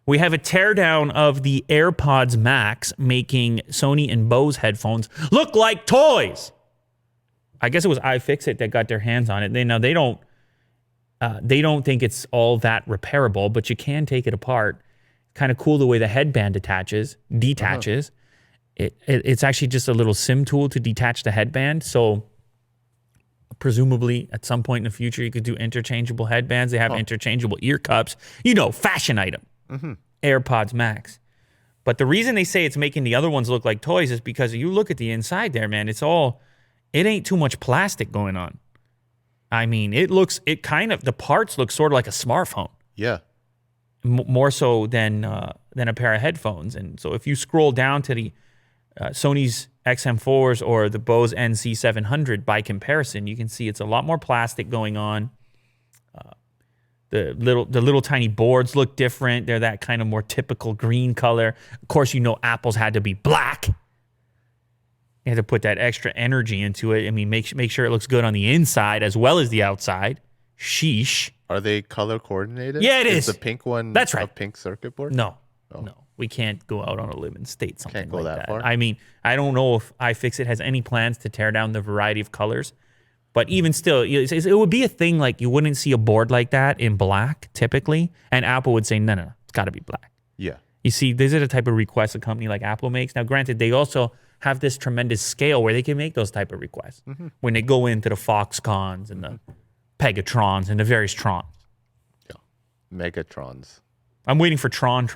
We have a teardown of the AirPods Max, making Sony and Bose headphones look like toys. I guess it was iFixit that got their hands on it. They don't think it's all that repairable, but you can take it apart. Kind of cool the way the headband detaches. It's actually just a little sim tool to detach the headband. So presumably at some point in the future, you could do interchangeable headbands. They have interchangeable ear cups. Fashion item. AirPods Max. But the reason they say it's making the other ones look like toys is because you look at the inside there, man. It ain't too much plastic going on. I mean, the parts look sort of like a smartphone. Yeah. More so than a pair of headphones. And so if you scroll down to the Sony's XM4s or the Bose NC700 by comparison, you can see it's a lot more plastic going on. The little tiny boards look different. They're that kind of more typical green color. Of course, Apple's had to be black. You had to put that extra energy into it. I mean, make sure it looks good on the inside as well as the outside. Sheesh. Are they color coordinated? Yeah, it is. The pink one That's right. a pink circuit board? No. We can't go out on a limb and state something Can't go like that that. far? I mean, I don't know if iFixit has any plans to tear down the variety of colors. But even still, it would be a thing like you wouldn't see a board like that in black typically. And Apple would say, no, it's got to be black. Yeah. You see, these are the type of requests a company like Apple makes. Now, granted, they also have this tremendous scale where they can make those type of requests when they go into the Foxcons and the Pegatrons and the various Trons. Yeah. Megatrons. I'm waiting for Tron.